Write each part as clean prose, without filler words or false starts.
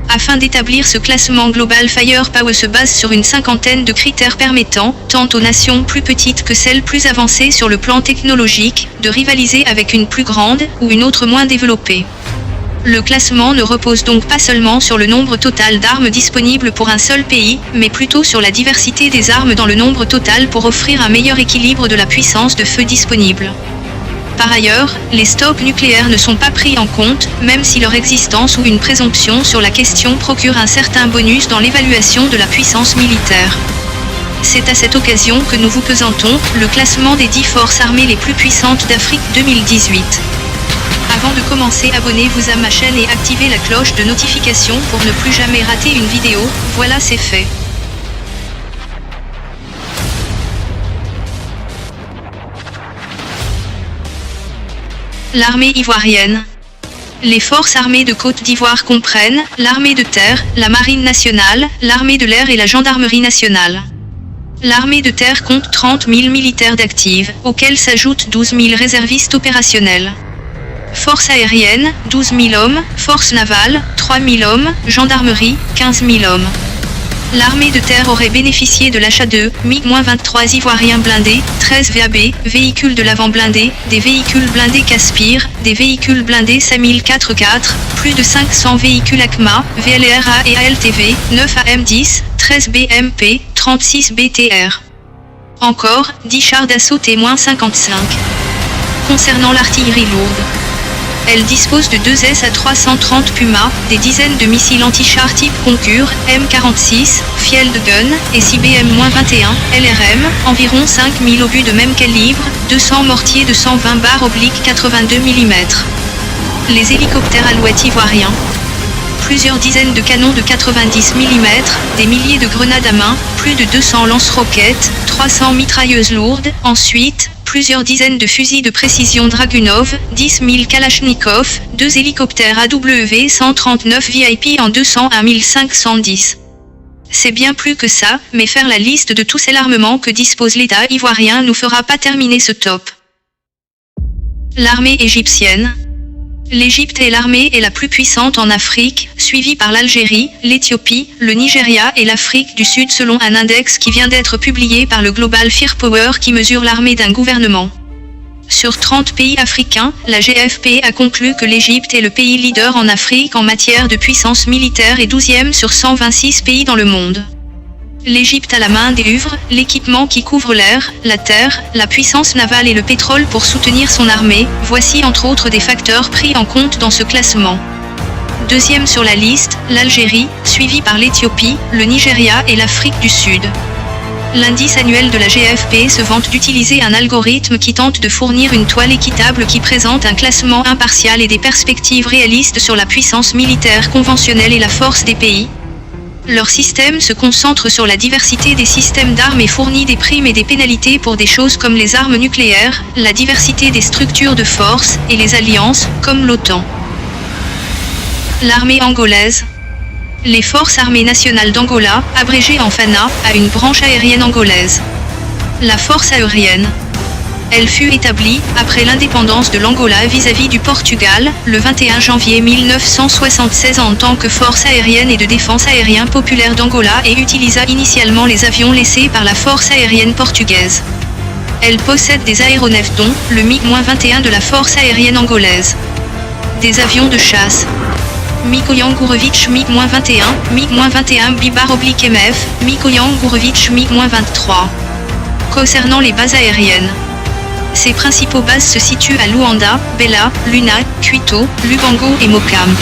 Afin d'établir ce classement global, Firepower se base sur une cinquantaine de critères permettant, tant aux nations plus petites que celles plus avancées sur le plan technologique, de rivaliser avec une plus grande, ou une autre moins développée. Le classement ne repose donc pas seulement sur le nombre total d'armes disponibles pour un seul pays, mais plutôt sur la diversité des armes dans le nombre total pour offrir un meilleur équilibre de la puissance de feu disponible. Par ailleurs, les stocks nucléaires ne sont pas pris en compte, même si leur existence ou une présomption sur la question procure un certain bonus dans l'évaluation de la puissance militaire. C'est à cette occasion que nous vous présentons le classement des 10 forces armées les plus puissantes d'Afrique 2018. Avant de commencer, abonnez-vous à ma chaîne et activez la cloche de notification pour ne plus jamais rater une vidéo. Voilà, c'est fait. L'armée ivoirienne. Les forces armées de Côte d'Ivoire comprennent l'armée de terre, la marine nationale, l'armée de l'air et la gendarmerie nationale. L'armée de terre compte 30 000 militaires d'actifs, auxquels s'ajoutent 12 000 réservistes opérationnels. Forces aériennes, 12 000 hommes, forces navales, 3 000 hommes, gendarmerie, 15 000 hommes. L'armée de terre aurait bénéficié de l'achat de MiG-23 ivoiriens blindés, 13 VAB, véhicules de l'avant blindés, des véhicules blindés Caspir, des véhicules blindés SAMIL 4x4, plus de 500 véhicules ACMA, VLRA et ALTV, 9 AM-10, 13 BMP, 36 BTR. Encore, 10 chars d'assaut T-55. Concernant l'artillerie lourde, elle dispose de 2 SA-330 Puma, des dizaines de missiles anti-chars type Concur, M46, Field Gun, et 6 BM-21, LRM, environ 5000 obus de même calibre, 200 mortiers de 120 /82 mm. Les hélicoptères Alouette ivoiriens. Plusieurs dizaines de canons de 90 mm, des milliers de grenades à main, plus de 200 lance-roquettes, 300 mitrailleuses lourdes, ensuite, plusieurs dizaines de fusils de précision Dragunov, 10 000 Kalachnikov, 2 hélicoptères AW-139 VIP en 201 510. C'est bien plus que ça, mais faire la liste de tous ces l'armement que dispose l'État ivoirien nous fera pas terminer ce top. L'armée égyptienne. L'Égypte est l'armée la plus puissante en Afrique, suivie par l'Algérie, l'Éthiopie, le Nigeria et l'Afrique du Sud selon un index qui vient d'être publié par le Global Firepower qui mesure l'armée d'un gouvernement. Sur 30 pays africains, la GFP a conclu que l'Égypte est le pays leader en Afrique en matière de puissance militaire et 12e sur 126 pays dans le monde. L'Égypte a la main d'œuvre, l'équipement qui couvre l'air, la terre, la puissance navale et le pétrole pour soutenir son armée, voici entre autres des facteurs pris en compte dans ce classement. Deuxième sur la liste, l'Algérie, suivie par l'Éthiopie, le Nigeria et l'Afrique du Sud. L'indice annuel de la GFP se vante d'utiliser un algorithme qui tente de fournir une toile équitable qui présente un classement impartial et des perspectives réalistes sur la puissance militaire conventionnelle et la force des pays. Leur système se concentre sur la diversité des systèmes d'armes et fournit des primes et des pénalités pour des choses comme les armes nucléaires, la diversité des structures de force, et les alliances, comme l'OTAN. L'armée angolaise. Les forces armées nationales d'Angola, abrégées en FANA, a une branche aérienne angolaise. La force aérienne. Elle fut établie, après l'indépendance de l'Angola vis-à-vis du Portugal, le 21 janvier 1976 en tant que force aérienne et de défense aérien populaire d'Angola et utilisa initialement les avions laissés par la force aérienne portugaise. Elle possède des aéronefs dont le MiG-21 de la force aérienne angolaise. Des avions de chasse. Mikoyan Gurevich MiG-21, MiG-21 Bibar-MF, Mikoyan Gurevich MiG-23. Concernant les bases aériennes. Ses principaux bases se situent à Luanda, Bela, Luna, Quito, Lubango et Mocambe.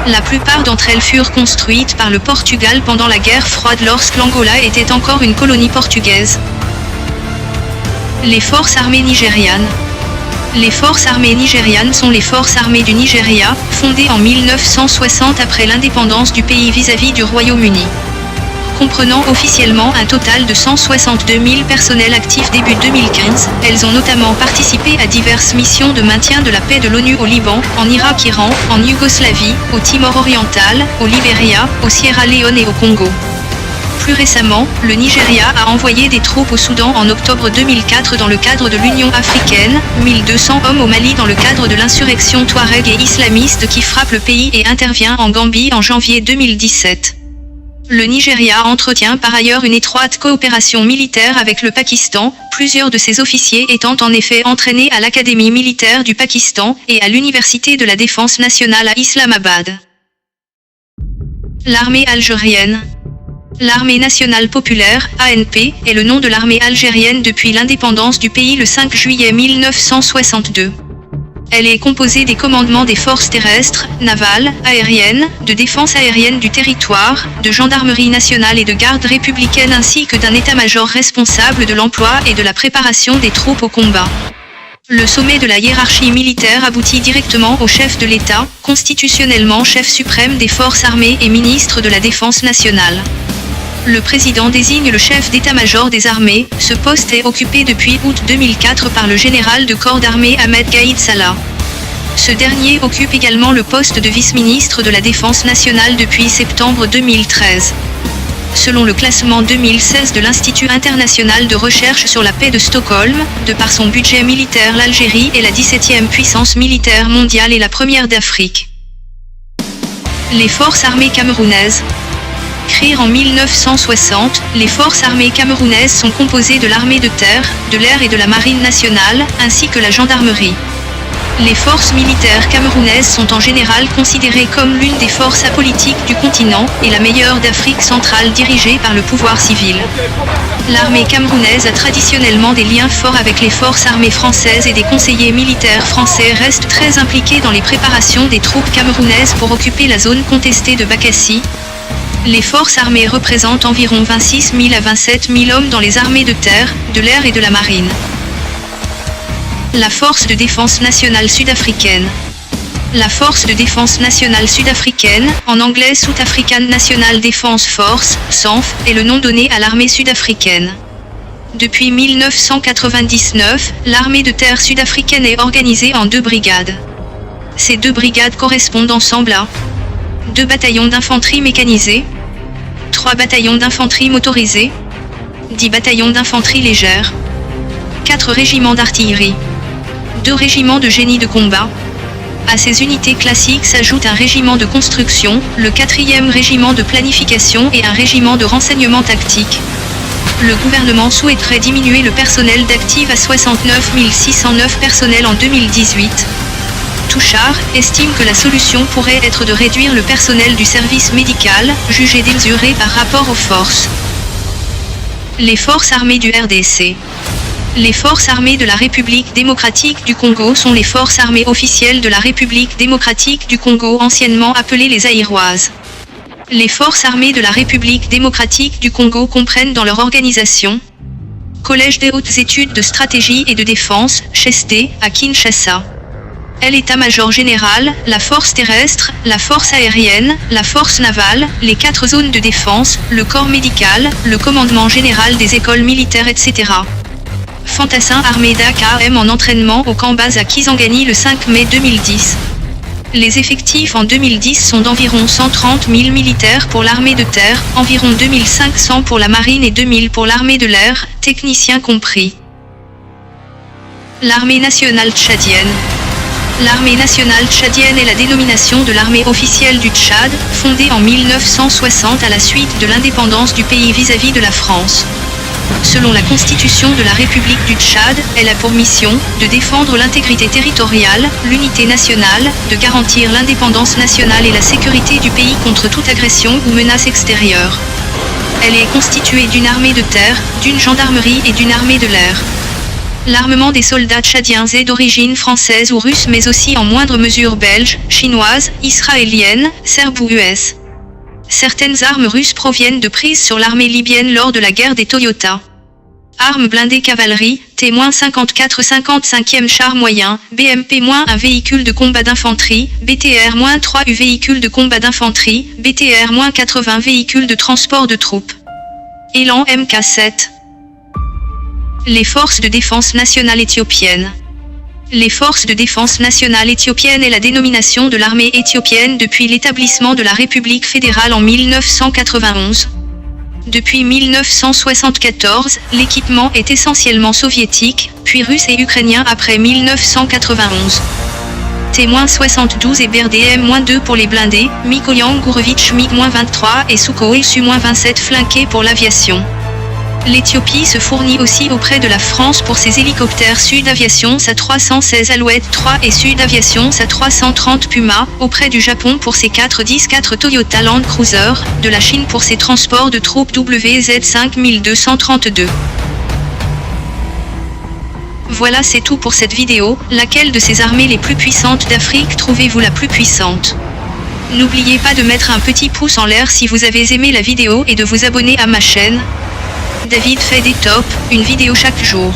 La plupart d'entre elles furent construites par le Portugal pendant la guerre froide lorsque l'Angola était encore une colonie portugaise. Les forces armées nigérianes. Les forces armées nigérianes sont les forces armées du Nigeria, fondées en 1960 après l'indépendance du pays vis-à-vis du Royaume-Uni. Comprenant officiellement un total de 162 000 personnels actifs début 2015, elles ont notamment participé à diverses missions de maintien de la paix de l'ONU au Liban, en Irak-Iran, en Yougoslavie, au Timor oriental, au Libéria, au Sierra Leone et au Congo. Plus récemment, le Nigeria a envoyé des troupes au Soudan en octobre 2004 dans le cadre de l'Union africaine, 1200 hommes au Mali dans le cadre de l'insurrection touareg et islamiste qui frappe le pays et intervient en Gambie en janvier 2017. Le Nigeria entretient par ailleurs une étroite coopération militaire avec le Pakistan, plusieurs de ses officiers étant en effet entraînés à l'Académie militaire du Pakistan et à l'Université de la Défense nationale à Islamabad. L'armée algérienne. L'Armée nationale populaire, ANP, est le nom de l'armée algérienne depuis l'indépendance du pays le 5 juillet 1962. Elle est composée des commandements des forces terrestres, navales, aériennes, de défense aérienne du territoire, de gendarmerie nationale et de garde républicaine ainsi que d'un état-major responsable de l'emploi et de la préparation des troupes au combat. Le sommet de la hiérarchie militaire aboutit directement au chef de l'État, constitutionnellement chef suprême des forces armées et ministre de la Défense nationale. Le président désigne le chef d'état-major des armées. Ce poste est occupé depuis août 2004 par le général de corps d'armée Ahmed Gaïd Salah. Ce dernier occupe également le poste de vice-ministre de la Défense nationale depuis septembre 2013. Selon le classement 2016 de l'Institut international de recherche sur la paix de Stockholm, de par son budget militaire, l'Algérie est la 17e puissance militaire mondiale et la première d'Afrique. Les forces armées camerounaises. Créées en 1960, les forces armées camerounaises sont composées de l'armée de terre, de l'air et de la marine nationale, ainsi que la gendarmerie. Les forces militaires camerounaises sont en général considérées comme l'une des forces apolitiques du continent et la meilleure d'Afrique centrale dirigée par le pouvoir civil. L'armée camerounaise a traditionnellement des liens forts avec les forces armées françaises et des conseillers militaires français restent très impliqués dans les préparations des troupes camerounaises pour occuper la zone contestée de Bakassi. Les forces armées représentent environ 26 000 à 27 000 hommes dans les armées de terre, de l'air et de la marine. La Force de défense nationale sud-africaine. La Force de défense nationale sud-africaine, en anglais South African National Defence Force, SANF, est le nom donné à l'armée sud-africaine. Depuis 1999, l'armée de terre sud-africaine est organisée en 2 brigades. Ces 2 brigades correspondent ensemble à 2 bataillons d'infanterie mécanisés, 3 bataillons d'infanterie motorisés, 10 bataillons d'infanterie légère, 4 régiments d'artillerie, 2 régiments de génie de combat. À ces unités classiques s'ajoute un régiment de construction, le 4e régiment de planification et un régiment de renseignement tactique. Le gouvernement souhaiterait diminuer le personnel d'active à 69 609 personnels en 2018. Touchard estime que la solution pourrait être de réduire le personnel du service médical, jugé démesuré par rapport aux forces. Les forces armées du RDC. Les forces armées de la République démocratique du Congo sont les forces armées officielles de la République démocratique du Congo, anciennement appelées les Zaïroises. Les forces armées de la République démocratique du Congo comprennent dans leur organisation Collège des hautes études de stratégie et de défense, CHEST, à Kinshasa. L'état-major général, la force terrestre, la force aérienne, la force navale, les 4 zones de défense, le corps médical, le commandement général des écoles militaires, etc. Fantassin armée d'AKM en entraînement au camp base à Kisangani le 5 mai 2010. Les effectifs en 2010 sont d'environ 130 000 militaires pour l'armée de terre, environ 2500 pour la marine et 2000 pour l'armée de l'air, techniciens compris. L'armée nationale tchadienne. L'armée nationale tchadienne est la dénomination de l'armée officielle du Tchad, fondée en 1960 à la suite de l'indépendance du pays vis-à-vis de la France. Selon la Constitution de la République du Tchad, elle a pour mission de défendre l'intégrité territoriale, l'unité nationale, de garantir l'indépendance nationale et la sécurité du pays contre toute agression ou menace extérieure. Elle est constituée d'une armée de terre, d'une gendarmerie et d'une armée de l'air. L'armement des soldats tchadiens est d'origine française ou russe mais aussi en moindre mesure belge, chinoise, israélienne, serbe ou US. Certaines armes russes proviennent de prises sur l'armée libyenne lors de la guerre des Toyota. Armes blindées cavalerie, T-54 55e char moyen, BMP-1 véhicule de combat d'infanterie, BTR-3 véhicule de combat d'infanterie, BTR-80 véhicule de transport de troupes. Élan MK7. Les forces de défense nationale éthiopienne. Les forces de défense nationale éthiopienne est la dénomination de l'armée éthiopienne depuis l'établissement de la République fédérale en 1991. Depuis 1974, l'équipement est essentiellement soviétique, puis russe et ukrainien après 1991. T-72 et BRDM-2 pour les blindés, Mikoyan Gourovitch MiG-23 et Sukhoi Su-27 flanqués pour l'aviation. L'Éthiopie se fournit aussi auprès de la France pour ses hélicoptères Sud Aviation SA-316 Alouette 3 et Sud Aviation SA-330 Puma, auprès du Japon pour ses 4 Toyota Land Cruiser, de la Chine pour ses transports de troupes WZ-5232. Voilà, c'est tout pour cette vidéo. Laquelle de ces armées les plus puissantes d'Afrique trouvez-vous la plus puissante? N'oubliez pas de mettre un petit pouce en l'air si vous avez aimé la vidéo et de vous abonner à ma chaîne. David fait des tops, une vidéo chaque jour.